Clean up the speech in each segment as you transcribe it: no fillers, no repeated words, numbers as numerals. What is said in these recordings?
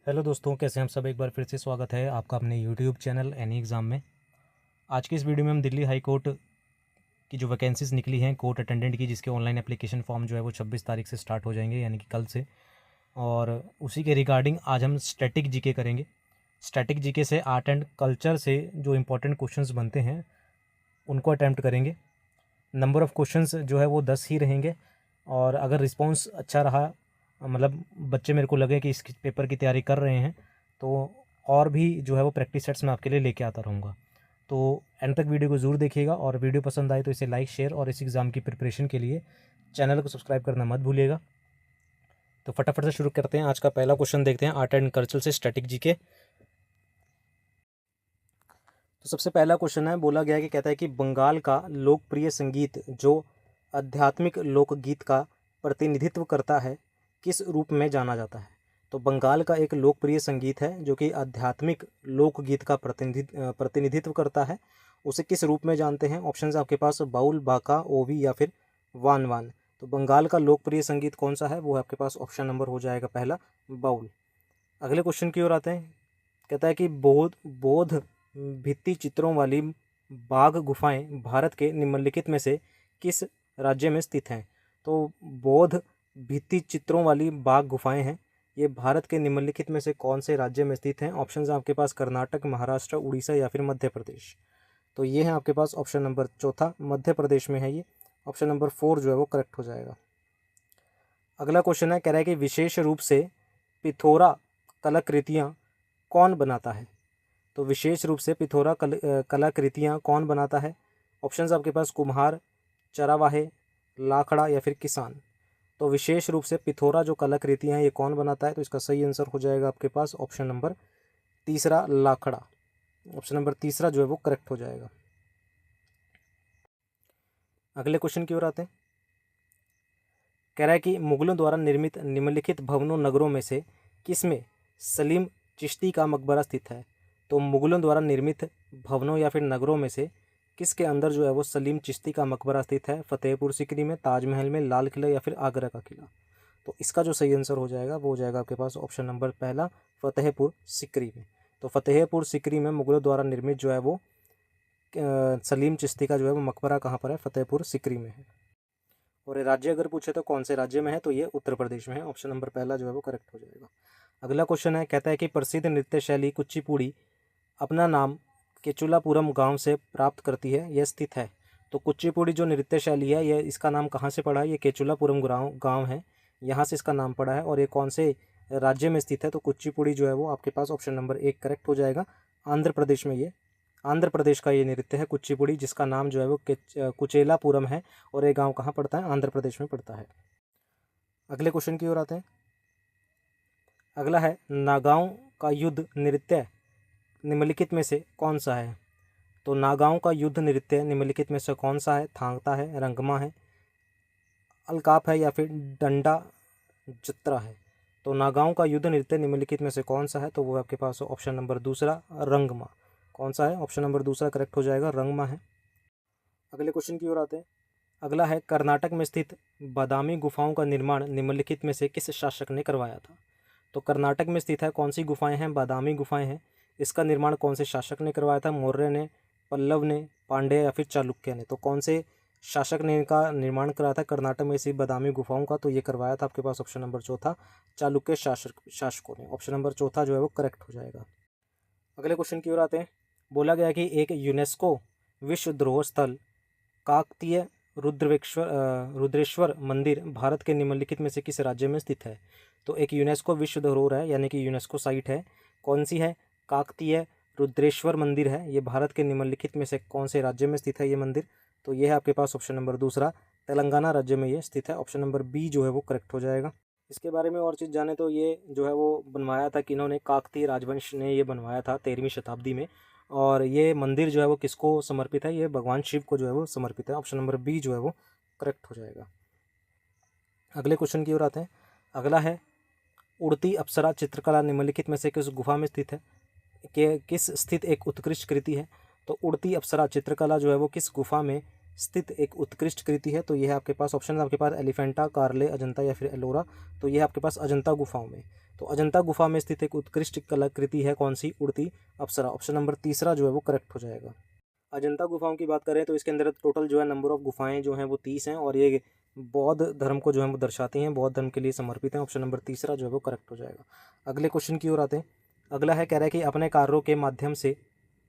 Hello दोस्तों, कैसे हैं हम सब। एक बार फिर से स्वागत है आपका अपने यूट्यूब चैनल एनी एग्ज़ाम में। आज की इस वीडियो में हम दिल्ली हाई कोर्ट की जो वैकेंसीज़ निकली हैं कोर्ट अटेंडेंट की, जिसके ऑनलाइन एप्लीकेशन फॉर्म जो है वो 26 तारीख से स्टार्ट हो जाएंगे, यानी कि कल से। और उसी के रिगार्डिंग आज हम स्टैटिक जीके करेंगे। स्टैटिक जीके से आर्ट एंड कल्चर से जो इंपॉर्टेंट क्वेश्चंस बनते हैं उनको अटैम्प्ट करेंगे। नंबर ऑफ़ क्वेश्चंस जो है वो 10 ही रहेंगे। और अगर रिस्पॉन्स अच्छा रहा, मतलब बच्चे मेरे को लगे कि इस पेपर की तैयारी कर रहे हैं, तो और भी जो है वो प्रैक्टिस सेट्स मैं आपके लिए लेके आता रहूँगा। तो एंड तक वीडियो को ज़रूर देखिएगा, और वीडियो पसंद आए तो इसे लाइक, शेयर और इस एग्ज़ाम की प्रिपरेशन के लिए चैनल को सब्सक्राइब करना मत भूलिएगा। तो फटाफट से शुरू करते हैं। आज का पहला क्वेश्चन देखते हैं आर्ट एंड कल्चर से स्टैटिक जीके। तो सबसे पहला क्वेश्चन है, बोला गया है कि कहता है कि बंगाल का लोकप्रिय संगीत जो आध्यात्मिक लोकगीत का प्रतिनिधित्व करता है किस रूप में जाना जाता है। तो बंगाल का एक लोकप्रिय संगीत है जो कि आध्यात्मिक लोकगीत का प्रतिनिधित्व करता है, उसे किस रूप में जानते हैं। ऑप्शंस आपके पास बाउल, बाका, ओवी या फिर वान वान। तो बंगाल का लोकप्रिय संगीत कौन सा है, वो आपके पास ऑप्शन नंबर हो जाएगा पहला, बाउल। अगले क्वेश्चन की ओर आते हैं। कहता है कि बौद्ध बौद्ध भित्ति चित्रों वाली बाघ गुफाएं भारत के निम्नलिखित में से किस राज्य में स्थित हैं। तो बौद्ध भित्ति चित्रों वाली बाघ गुफाएं हैं, ये भारत के निम्नलिखित में से कौन से राज्य में स्थित हैं। ऑप्शंस आपके पास कर्नाटक, महाराष्ट्र, उड़ीसा या फिर मध्य प्रदेश। तो ये है आपके पास ऑप्शन नंबर चौथा, मध्य प्रदेश में है ये। ऑप्शन नंबर 4 जो है वो करेक्ट हो जाएगा। अगला क्वेश्चन है, कह रहा है कि विशेष रूप से पिथोरा कलाकृतियाँ कौन बनाता है। तो विशेष रूप से पिथोरा कलाकृतियाँ कौन बनाता है। ऑप्शंस आपके पास कुम्हार, चरावाहे, लाखड़ा या फिर किसान। तो विशेष रूप से पिथोरा जो कलाकृतियाँ हैं ये कौन बनाता है, तो इसका सही आंसर हो जाएगा आपके पास ऑप्शन नंबर तीसरा, लाखड़ा। ऑप्शन नंबर तीसरा जो है वो करेक्ट हो जाएगा। अगले क्वेश्चन की ओर आते हैं। कह रहा है कि मुगलों द्वारा निर्मित निम्नलिखित भवनों नगरों में से किसमें सलीम चिश्ती का मकबरा स्थित है। तो मुगलों द्वारा निर्मित भवनों या फिर नगरों में से किसके अंदर जो है वो सलीम चिश्ती का मकबरा स्थित है। फतेहपुर सीकरी में, ताजमहल में, लाल किला या फिर आगरा का किला। तो इसका जो सही आंसर हो जाएगा वो हो जाएगा आपके पास ऑप्शन नंबर पहला, फतेहपुर सीकरी में। तो फतेहपुर सीकरी में मुगलों द्वारा निर्मित जो है वो सलीम चिश्ती का जो है वो मकबरा कहाँ पर है, फतेहपुर सीकरी में है। और ये राज्य अगर पूछे तो कौन से राज्य में है, तो ये उत्तर प्रदेश में है। ऑप्शन नंबर पहला जो है वो करेक्ट हो जाएगा। अगला क्वेश्चन है, कहता है कि प्रसिद्ध नृत्य शैली कुचिपुड़ी अपना नाम केचुलापुरम गांव से प्राप्त करती है, यह स्थित है। तो कुचिपुड़ी जो नृत्य शैली है, यह इसका नाम कहाँ से पड़ा है, ये केचुलापुरम गांव है, यहाँ से इसका नाम पड़ा है। और ये कौन से राज्य में स्थित है, तो कुचिपुड़ी जो है वो आपके पास ऑप्शन नंबर 1 करेक्ट हो जाएगा। आंध्र प्रदेश में ये आंध्र प्रदेश का ये नृत्य है कुचिपुड़ी, जिसका नाम जो है वो कुचेलापुरम है। और ये गांव कहाँ पड़ता है, आंध्र प्रदेश में पड़ता है। अगले क्वेश्चन की ओर आते हैं। अगला है, नागांव का युद्ध नृत्य निम्नलिखित में से कौन सा है। तो नागांव का युद्ध नृत्य निम्नलिखित में से कौन सा है। थांगता है, रंगमा है, अलकाप है या फिर डंडा जत्रा है। तो नागांव का युद्ध नृत्य निम्नलिखित में से कौन सा है, तो वो आपके पास ऑप्शन नंबर दूसरा, रंगमा। कौन सा है, ऑप्शन नंबर दूसरा करेक्ट हो जाएगा, रंगमा है। अगले क्वेश्चन की ओर आते हैं। अगला है, कर्नाटक में स्थित बादामी गुफाओं का निर्माण निम्नलिखित में से किस शासक ने करवाया था। तो कर्नाटक में स्थित है कौन सी गुफाएं हैं, बादामी गुफाएं हैं। इसका निर्माण कौन से शासक ने करवाया था, मौर्य ने, पल्लव ने, पांड्य या फिर चालुक्य ने। तो कौन से शासक ने इनका निर्माण कराया था कर्नाटक में इसी बादामी गुफाओं का, तो ये करवाया था आपके पास ऑप्शन नंबर चौथा, चालुक्य शासकों ने। ऑप्शन नंबर चौथा जो है वो करेक्ट हो जाएगा। अगले क्वेश्चन की ओर आते हैं। बोला गया कि एक यूनेस्को विश्व धरोहर स्थल काकतीय रुद्रेश्वर मंदिर भारत के निम्नलिखित में से किस राज्य में स्थित है। तो एक यूनेस्को विश्व धरोहर है, यानी कि यूनेस्को साइट है, कौन सी है, काकतीय रुद्रेश्वर मंदिर है। ये भारत के निम्नलिखित में से कौन से राज्य में स्थित है ये मंदिर, तो ये है आपके पास ऑप्शन नंबर दूसरा, तेलंगाना राज्य में ये स्थित है। ऑप्शन नंबर बी जो है वो करेक्ट हो जाएगा। इसके बारे में और चीज़ जाने तो ये जो है वो बनवाया था कि इन्होंने, काकतीय राजवंश ने ये बनवाया था 13वीं शताब्दी में। और ये मंदिर जो है वो किसको समर्पित है, ये भगवान शिव को जो है वो समर्पित है। ऑप्शन नंबर बी जो है वो करेक्ट हो जाएगा। अगले क्वेश्चन की ओर आते हैं। अगला है, उड़ती अप्सरा चित्रकला निम्नलिखित में से किस गुफा में स्थित है, कि किस स्थित एक उत्कृष्ट कृति है। तो उड़ती अप्सरा चित्रकला जो है वो किस गुफा में स्थित एक उत्कृष्ट कृति है, तो यह है आपके पास ऑप्शन, आपके पास एलिफेंटा, कारले, अजंता या फिर एलोरा। तो यह आपके पास अजंता गुफाओं में। तो अजंता गुफा में स्थित एक उत्कृष्ट कलाकृति है कौन सी? उड़ती अप्सरा। ऑप्शन नंबर तीसरा जो है वो करेक्ट हो जाएगा। अजंता गुफाओं की बात करें तो इसके अंदर टोटल जो है नंबर ऑफ गुफाएं जो हैं वो 30 हैं और ये बौद्ध धर्म को जो है वो दर्शाती हैं, बौद्ध धर्म के लिए समर्पित हैं। ऑप्शन नंबर तीसरा जो है वो करेक्ट हो जाएगा। अगले क्वेश्चन की ओर आते हैं। अगला है, कह रहा है कि अपने कार्यों के माध्यम से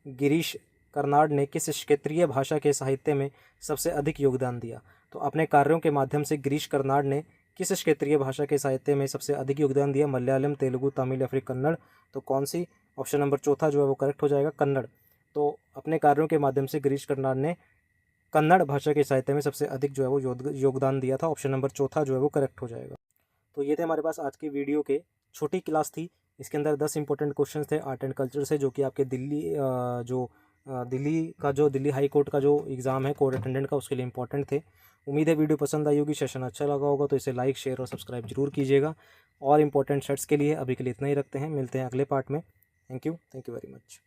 गिरीश कर्नाड ने किस क्षेत्रीय भाषा के साहित्य में सबसे अधिक योगदान दिया? तो अपने कार्यों के माध्यम से गिरीश कर्नाड ने किस क्षेत्रीय भाषा के साहित्य में सबसे अधिक योगदान दिया? मलयालम, तेलुगु, तमिल या फिर कन्नड़? तो कौन सी? ऑप्शन नंबर चौथा जो है वो करेक्ट हो जाएगा, कन्नड़। तो अपने कार्यों के माध्यम से गिरीश कर्नाड ने कन्नड़ भाषा के साहित्य में सबसे अधिक जो है वो योगदान दिया था। ऑप्शन नंबर चौथा जो है वो करेक्ट हो जाएगा। तो ये थे हमारे पास आज की वीडियो के, छोटी क्लास थी, इसके अंदर 10 इंपॉर्टेंट क्वेश्चन थे आर्ट एंड कल्चर से, जो कि आपके दिल्ली हाई कोर्ट का जो एग्ज़ाम है कोर्ट अटेंडेंट का, उसके लिए इंपॉर्टेंट थे। उम्मीद है वीडियो पसंद आई होगी, सेशन अच्छा लगा होगा, तो इसे लाइक, शेयर और सब्सक्राइब जरूर कीजिएगा। और इंपॉर्टेंट सेट्स के लिए अभी के लिए इतना ही रखते हैं, मिलते हैं अगले पार्ट में। Thank you very much.